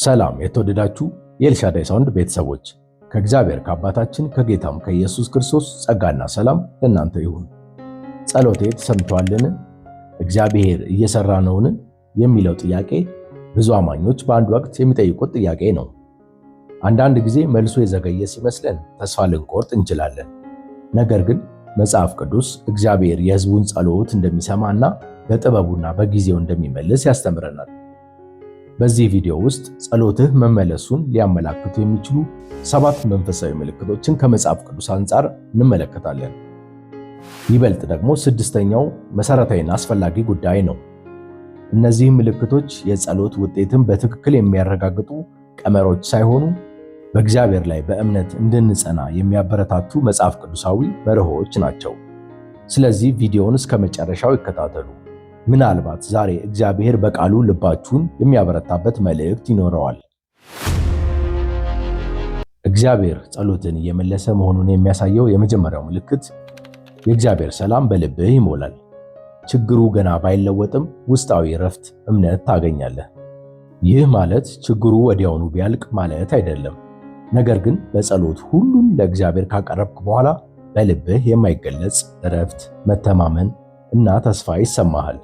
ሰላም የተወደዳችሁ የኤልሻዳይ ሳውንድ ቤተሰቦች ከእግዚአብሔር ከአባታችን ከጌታም ከኢየሱስ ክርስቶስ ጸጋና ሰላም ለእናንተ ይሁን። ጸሎቴ ተሰምቷልን? እግዚአብሔር እየሰራ ነውን? የሚለው ጥያቄ ብዙ አማኞች በአንድ ወቅት የሚጠይቁት ጥያቄ ነው። አንዳንድ ጊዜ መልሱ የዘገየ ሲመስለን ተስፋ ልንቆርጥ እንችላለን። ነገር ግን መጽሐፍ ቅዱስ እግዚአብሔር የሕዝቡን ጸሎት እንደሚሰማና በጥበቡና በጊዜው እንደሚመልስ ያስተምረናል። በዚህ ቪዲዮ ውስጥ ጸሎትህ መመለሱን ሊያመላክቱ የሚችሉ 7 መንፈሳዊ ምልክቶችን ከመጽሐፍ ቅዱስ አንጻር እንመለከታለን። ይበልጥ ደግሞ 6ኛው መሰረታዊና አስፈላጊ ጉዳይ ነው። እነዚህ ምልክቶች የጸሎት ውጤትን በትክክል የሚያረጋግጡ ቀመሮች ሳይሆኑ በእግዚአብሔር ላይ በእምነት እንድንጸና የሚያበረታቱ መጽሐፍ ቅዱሳዊ መርሆች ናቸው። ስለዚህ ቪዲዮውን እስከ መጨረሻው ይከታተሉ። ምናልባት ዛሬ እግዚአብሔር በቃሉ ልባችሁን የሚያበረታበት መልእክት ይኖረዋል። እግዚአብሔር ጸሎትን እየመለሰ መሆኑን የሚያሳየው የመጀመሪያው ምልክት የእግዚአብሔር ሰላም በልብህ ይሞላል። ችግሩ ገና ባይለወጥም ውስጣዊ እረፍት፣ እምነት ታገኛለህ። ይህ ማለት ችግሩ ወዲያውኑ ቢያልቅ ማለት አይደለም። ነገር ግን በጸሎት ሁሉን ለእግዚአብሔር ካቀረብክ በኋላ በልብህ የማይገለጽ እረፍት፣ መተማመን እና ተስፋ ይሰማሃል።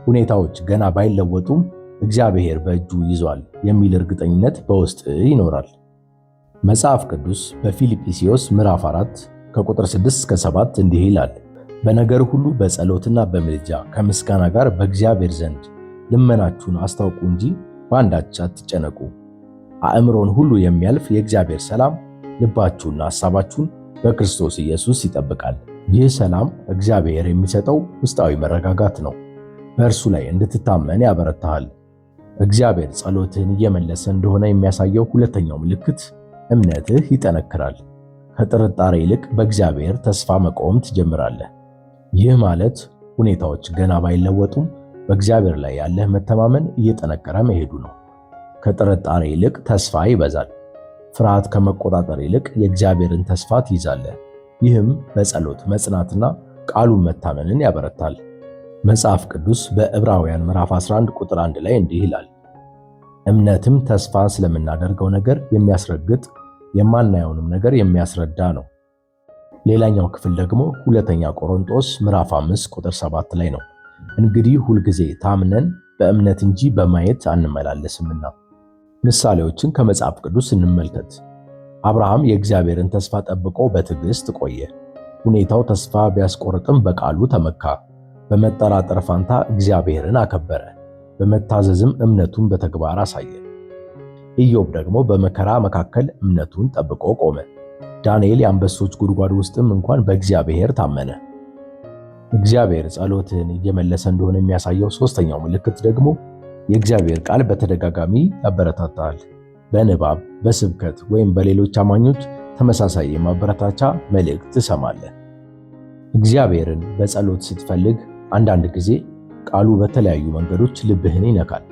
ሁኔታዎች ገና ባይለወጡም እግዚአብሔር በእጁ ይዟል የሚል እርግጠኝነት በውስጥ ይኖራል። መጽሐፍ ቅዱስ በፊልጵስዩስ ምዕራፍ 4 ከቁጥር 6 እስከ 7 እንዲህ ይላል፣ በነገር ሁሉ በጸሎትና በምልጃ ከምስጋና ጋር በእግዚአብሔር ዘንድ ልመናችሁን አስታውቁ እንጂ በአንዳች አትጨነቁ። አእምሮን ሁሉ የሚያልፍ የእግዚአብሔር ሰላም ልባችሁና ሐሳባችሁን በክርስቶስ ኢየሱስ ይጠብቃል። ይህ ሰላም እግዚአብሔር የሚሰጠው ውስጣዊ መረጋጋት ነው። በእርሱ ላይ እንድትታመን ያበረታሃል። እግዚአብሔር ጸሎትህን እየመለሰ እንደሆነ የሚያሳየው ሁለተኛው ምልክት እምነትህ ይጠነክራል። ከጥርጣሬ ይልቅ በእግዚአብሔር ተስፋ መቆም ትጀምራለህ። ይህ ማለት ሁኔታዎች ገና ባይለወጡም በእግዚአብሔር ላይ ያለህ መተማመን እየጠነከረ መሄዱ ነው። ከጥርጣሬ ይልቅ ተስፋ ይበዛል። ፍርሃት ከመቆጣጠር ይልቅ የእግዚአብሔርን ተስፋ ትይዛለህ። ይህም በጸሎት መጽናትና ቃሉን መታመንን ያበረታል። መጽሐፍ ቅዱስ በዕብራውያን ምዕራፍ 11 ቁጥር 1 ላይ እንዲህ ይላል፣ እምነትም ተስፋ ስለምናደርገው ነገር የሚያስረግጥ የማናየውንም ነገር የሚያስረዳ ነው። ሌላኛው ክፍል ደግሞ ሁለተኛ ቆሮንቶስ ምዕራፍ 5 ቁጥር 7 ላይ ነው። እንግዲህ ሁልጊዜ ታምነን በእምነት እንጂ በማየት አንመላለስምና። ምሳሌዎችን ከመጽሐፍ ቅዱስ እንመልከት። አብርሃም የእግዚአብሔርን ተስፋ ጠብቆ በትዕግስት ቆየ። ሁኔታው ተስፋ ቢያስቆርጥም በቃሉ ተመካ። በመጠራጠር ፋንታ እግዚአብሔርን አከበረ። በመታዘዝም እምነቱን በተግባር አሳየ። ኢዮብ ደግሞ በመከራ መካከል እምነቱን ጠብቆ ቆመ። ዳንኤል የአንበሶች ጉድጓድ ውስጥም እንኳን በእግዚአብሔር ታመነ። እግዚአብሔር ጸሎትን እየመለሰ እንደሆነ የሚያሳየው ሶስተኛው ምልክት ደግሞ የእግዚአብሔር ቃል በተደጋጋሚ ያበረታታል። በንባብ፣ በስብከት ወይም በሌሎች አማኞች ተመሳሳይ የማበረታቻ መልእክት ትሰማለህ። እግዚአብሔርን በጸሎት ስትፈልግ አንዳንድ ጊዜ ቃሉ በተለያዩ መንገዶች ልብህን ይነካል።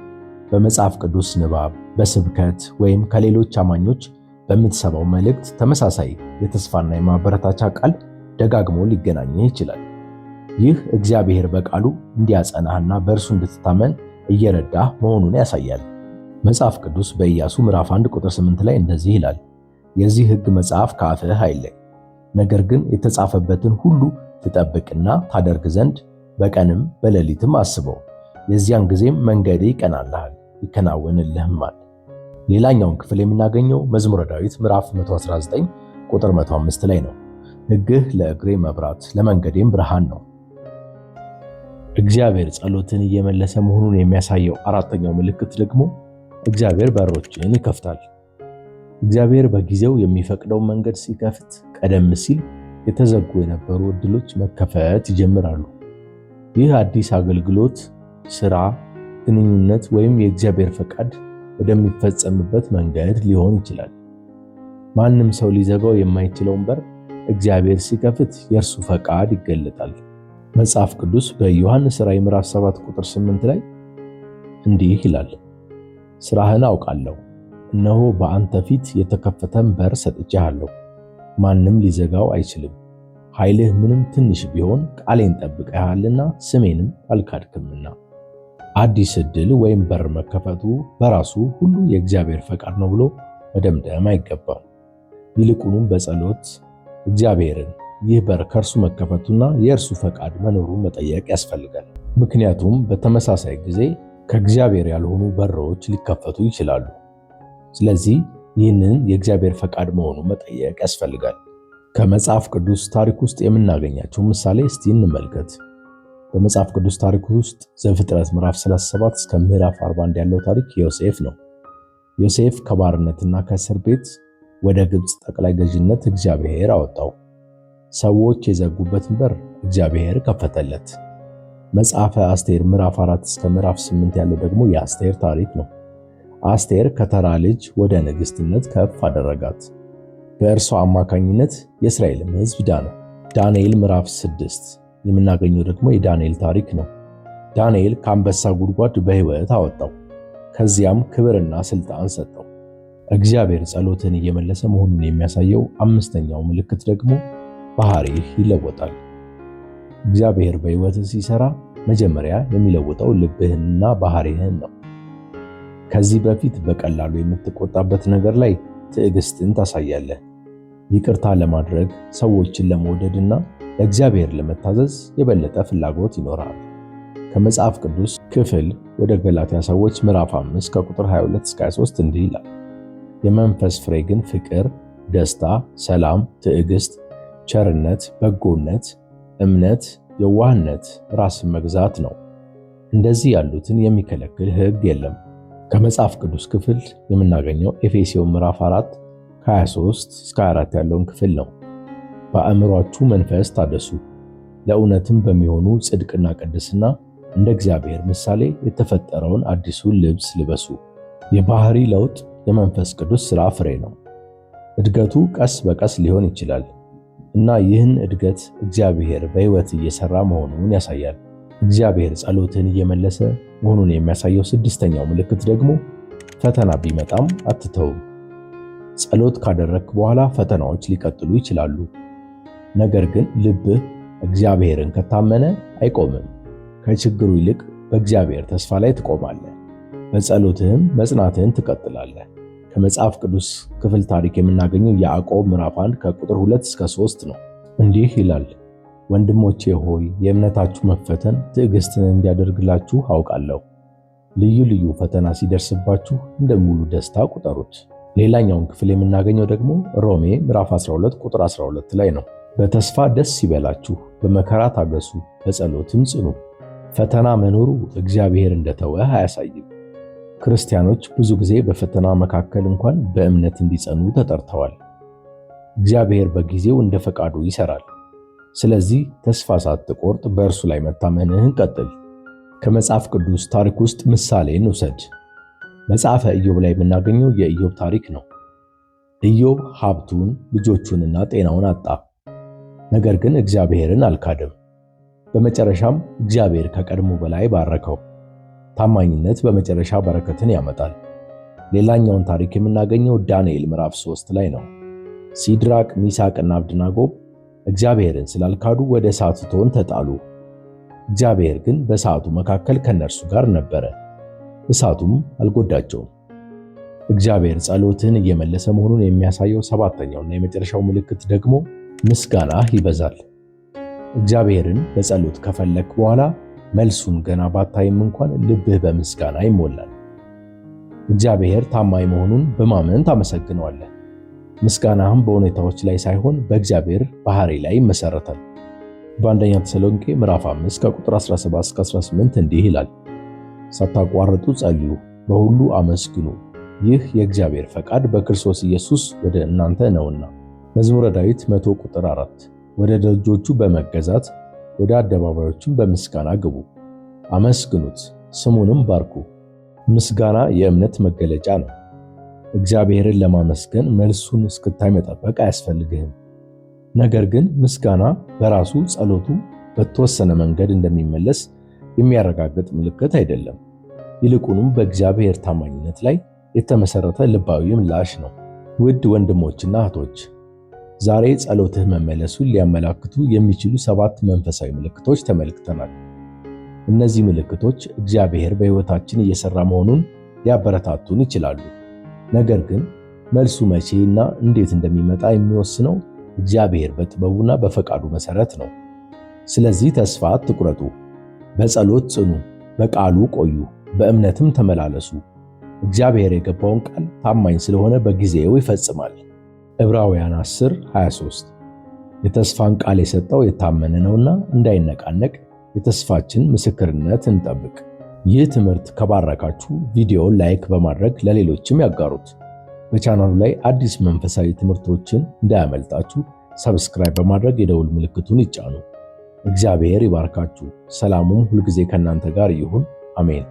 በመጽሐፍ ቅዱስ ንባብ፣ በስብከት ወይም ከሌሎች አማኞች በምትሰማው መልእክት ተመሳሳይ የተስፋና የማበረታቻ ቃል ደጋግሞ ሊገናኝህ ይችላል። ይህ እግዚአብሔር በቃሉ እንዲያጸናህና በእርሱ እንድትታመን እየረዳህ መሆኑን ያሳያል። መጽሐፍ ቅዱስ በኢያሱ ምዕራፍ 1 ቁጥር 8 ላይ እንደዚህ ይላል፣ የዚህ ሕግ መጽሐፍ ከአፍህ አይለይ፣ ነገር ግን የተጻፈበትን ሁሉ ትጠብቅና ታደርግ ዘንድ በቀንም በሌሊትም አስበው፣ የዚያን ጊዜም መንገድ ይቀናልሃል ይከናወንልህማል። ሌላኛውን ክፍል የምናገኘው መዝሙረ ዳዊት ምዕራፍ 119 ቁጥር 105 ላይ ነው። ሕግህ ለእግሬ መብራት ለመንገዴም ብርሃን ነው። እግዚአብሔር ጸሎትን እየመለሰ መሆኑን የሚያሳየው አራተኛው ምልክት ደግሞ እግዚአብሔር በሮችን ይከፍታል። እግዚአብሔር በጊዜው የሚፈቅደው መንገድ ሲከፍት ቀደም ሲል የተዘጉ የነበሩ ዕድሎች መከፈት ይጀምራሉ። ይህ አዲስ አገልግሎት፣ ሥራ፣ ግንኙነት ወይም የእግዚአብሔር ፈቃድ ወደሚፈጸምበት መንገድ ሊሆን ይችላል። ማንም ሰው ሊዘጋው የማይችለውን በር እግዚአብሔር ሲከፍት የእርሱ ፈቃድ ይገለጣል። መጽሐፍ ቅዱስ በዮሐንስ ራዕይ ምዕራፍ 7 ቁጥር 8 ላይ እንዲህ ይላል፣ ሥራህን አውቃለሁ፣ እነሆ በአንተ ፊት የተከፈተን በር ሰጥቼሃለሁ፣ ማንም ሊዘጋው አይችልም። ኃይልህ ምንም ትንሽ ቢሆን ቃሌን ጠብቀሃልና ስሜንም አልካድክምና። አዲስ ዕድል ወይም በር መከፈቱ በራሱ ሁሉ የእግዚአብሔር ፈቃድ ነው ብሎ መደምደም አይገባም። ይልቁንም በጸሎት እግዚአብሔርን ይህ በር ከእርሱ መከፈቱና የእርሱ ፈቃድ መኖሩን መጠየቅ ያስፈልጋል። ምክንያቱም በተመሳሳይ ጊዜ ከእግዚአብሔር ያልሆኑ በሮች ሊከፈቱ ይችላሉ። ስለዚህ ይህንን የእግዚአብሔር ፈቃድ መሆኑን መጠየቅ ያስፈልጋል። ከመጽሐፍ ቅዱስ ታሪክ ውስጥ የምናገኛቸው ምሳሌ እስቲ እንመልከት። በመጽሐፍ ቅዱስ ታሪክ ውስጥ ዘፍጥረት ምዕራፍ 37 እስከ ምዕራፍ 41 ያለው ታሪክ ዮሴፍ ነው። ዮሴፍ ከባርነትና ከእስር ቤት ወደ ግብፅ ጠቅላይ ገዥነት እግዚአብሔር አወጣው። ሰዎች የዘጉበትን በር እግዚአብሔር ከፈተለት። መጽሐፈ አስቴር ምዕራፍ 4 እስከ ምዕራፍ 8 ያለው ደግሞ የአስቴር ታሪክ ነው። አስቴር ከተራ ልጅ ወደ ንግሥትነት ከፍ አደረጋት። በእርሷ አማካኝነት የእስራኤልም ሕዝብ ዳነ። ዳንኤል ምዕራፍ 6 የምናገኘው ደግሞ የዳንኤል ታሪክ ነው። ዳንኤል ከአንበሳ ጉድጓድ በሕይወት አወጣው። ከዚያም ክብርና ስልጣን ሰጠው። እግዚአብሔር ጸሎትን እየመለሰ መሆኑን የሚያሳየው አምስተኛው ምልክት ደግሞ ባህሪህ ይለወጣል። እግዚአብሔር በሕይወትህ ሲሰራ መጀመሪያ የሚለውጠው ልብህንና ባህሪህን ነው። ከዚህ በፊት በቀላሉ የምትቆጣበት ነገር ላይ ትዕግስትን ታሳያለህ። ይቅርታ ለማድረግ ሰዎችን ለመውደድና ለእግዚአብሔር ለመታዘዝ የበለጠ ፍላጎት ይኖራል። ከመጽሐፍ ቅዱስ ክፍል ወደ ገላትያ ሰዎች ምዕራፍ 5 ከቁጥር 22 እስከ 23 እንዲህ ይላል። የመንፈስ ፍሬ ግን ፍቅር፣ ደስታ፣ ሰላም፣ ትዕግስት፣ ቸርነት፣ በጎነት፣ እምነት፣ የዋህነት፣ ራስን መግዛት ነው። እንደዚህ ያሉትን የሚከለክል ሕግ የለም። ከመጽሐፍ ቅዱስ ክፍል የምናገኘው ኤፌሶን ምዕራፍ 4 ከ23 እስከ 24 ያለውን ክፍል ነው። በአእምሯችሁ መንፈስ ታደሱ፣ ለእውነትም በሚሆኑ ጽድቅና ቅድስና እንደ እግዚአብሔር ምሳሌ የተፈጠረውን አዲሱን ልብስ ልበሱ። የባህሪ ለውጥ የመንፈስ ቅዱስ ሥራ ፍሬ ነው። እድገቱ ቀስ በቀስ ሊሆን ይችላል እና ይህን እድገት እግዚአብሔር በሕይወት እየሰራ መሆኑን ያሳያል። እግዚአብሔር ጸሎትን እየመለሰ መሆኑን የሚያሳየው ስድስተኛው ምልክት ደግሞ ፈተና ቢመጣም አትተውም። ጸሎት ካደረግክ በኋላ ፈተናዎች ሊቀጥሉ ይችላሉ። ነገር ግን ልብህ እግዚአብሔርን ከታመነ አይቆምም። ከችግሩ ይልቅ በእግዚአብሔር ተስፋ ላይ ትቆማለህ። በጸሎትህም መጽናትህን ትቀጥላለህ። ከመጽሐፍ ቅዱስ ክፍል ታሪክ የምናገኘው ያዕቆብ ምዕራፍ 1 ከቁጥር 2 እስከ 3 ነው። እንዲህ ይላል፣ ወንድሞቼ ሆይ የእምነታችሁ መፈተን ትዕግስትን እንዲያደርግላችሁ አውቃለሁ። ልዩ ልዩ ፈተና ሲደርስባችሁ እንደ ሙሉ ደስታ ቁጠሩት። ሌላኛውን ክፍል የምናገኘው ደግሞ ሮሜ ምዕራፍ 12 ቁጥር 12 ላይ ነው። በተስፋ ደስ ይበላችሁ፣ በመከራ ታገሱ፣ በጸሎትም ጽኑ። ፈተና መኖሩ እግዚአብሔር እንደተወህ አያሳይም። ክርስቲያኖች ብዙ ጊዜ በፈተና መካከል እንኳን በእምነት እንዲጸኑ ተጠርተዋል። እግዚአብሔር በጊዜው እንደ ፈቃዱ ይሰራል። ስለዚህ ተስፋ ሳትቆርጥ በእርሱ ላይ መታመንህን ቀጥል። ከመጽሐፍ ቅዱስ ታሪክ ውስጥ ምሳሌን ውሰድ። መጽሐፈ ኢዮብ ላይ የምናገኘው የኢዮብ ታሪክ ነው። ኢዮብ ሀብቱን፣ ልጆቹንና ጤናውን አጣ። ነገር ግን እግዚአብሔርን አልካደም። በመጨረሻም እግዚአብሔር ከቀድሞ በላይ ባረከው። ታማኝነት በመጨረሻ በረከትን ያመጣል። ሌላኛውን ታሪክ የምናገኘው ዳንኤል ምዕራፍ 3 ላይ ነው። ሲድራቅ፣ ሚሳቅና አብድናጎ እግዚአብሔርን ስላልካዱ ወደ እሳት እቶን ተጣሉ። እግዚአብሔር ግን በእሳቱ መካከል ከነርሱ ጋር ነበረ፣ እሳቱም አልጎዳቸውም። እግዚአብሔር ጸሎትን እየመለሰ መሆኑን የሚያሳየው ሰባተኛውና የመጨረሻው ምልክት ደግሞ ምስጋናህ ይበዛል። እግዚአብሔርን በጸሎት ከፈለክ በኋላ መልሱን ገና ባታይም እንኳን ልብህ በምስጋና ይሞላል። እግዚአብሔር ታማኝ መሆኑን በማመን ታመሰግነዋለህ። ምስጋናህም በሁኔታዎች ላይ ሳይሆን በእግዚአብሔር ባህሪ ላይ ይመሰረታል። በአንደኛ ተሰሎንቄ ምዕራፍ 5 ከቁጥር 17 እስከ 18 እንዲህ ይላል፣ ሳታቋርጡ ጸልዩ፣ በሁሉ አመስግኑ፣ ይህ የእግዚአብሔር ፈቃድ በክርስቶስ ኢየሱስ ወደ እናንተ ነውና። መዝሙረ ዳዊት 100 ቁጥር 4 ወደ ደጆቹ በመገዛት ወደ አደባባዮቹም በምስጋና ግቡ፣ አመስግኑት፣ ስሙንም ባርኩ። ምስጋና የእምነት መገለጫ ነው። እግዚአብሔርን ለማመስገን መልሱን እስክታይ መጠበቅ አያስፈልግህም። ነገር ግን ምስጋና በራሱ ጸሎቱ በተወሰነ መንገድ እንደሚመለስ የሚያረጋግጥ ምልክት አይደለም። ይልቁንም በእግዚአብሔር ታማኝነት ላይ የተመሰረተ ልባዊ ምላሽ ነው። ውድ ወንድሞችና እህቶች፣ ዛሬ ጸሎትህ መመለሱን ሊያመላክቱ የሚችሉ 7 መንፈሳዊ ምልክቶች ተመልክተናል። እነዚህ ምልክቶች እግዚአብሔር በሕይወታችን እየሰራ መሆኑን ሊያበረታቱን ይችላሉ። ነገር ግን መልሱ መቼና እንዴት እንደሚመጣ የሚወስነው እግዚአብሔር በጥበቡና በፈቃዱ መሰረት ነው። ስለዚህ ተስፋ አትቁረጡ። በጸሎት ጽኑ፣ በቃሉ ቆዩ፣ በእምነትም ተመላለሱ። እግዚአብሔር የገባውን ቃል ታማኝ ስለሆነ በጊዜው ይፈጽማል። ዕብራውያን 10:23 የተስፋን ቃል የሰጠው የታመነ ነውና እንዳይነቃነቅ የተስፋችን ምስክርነት እንጠብቅ። ይህ ትምህርት ከባረካችሁ ቪዲዮውን ላይክ በማድረግ ለሌሎችም ያጋሩት። በቻናሉ ላይ አዲስ መንፈሳዊ ትምህርቶችን እንዳያመልጣችሁ ሰብስክራይብ በማድረግ የደውል ምልክቱን ይጫኑ። እግዚአብሔር ይባርካችሁ። ሰላሙም ሁልጊዜ ከእናንተ ጋር ይሁን። አሜን።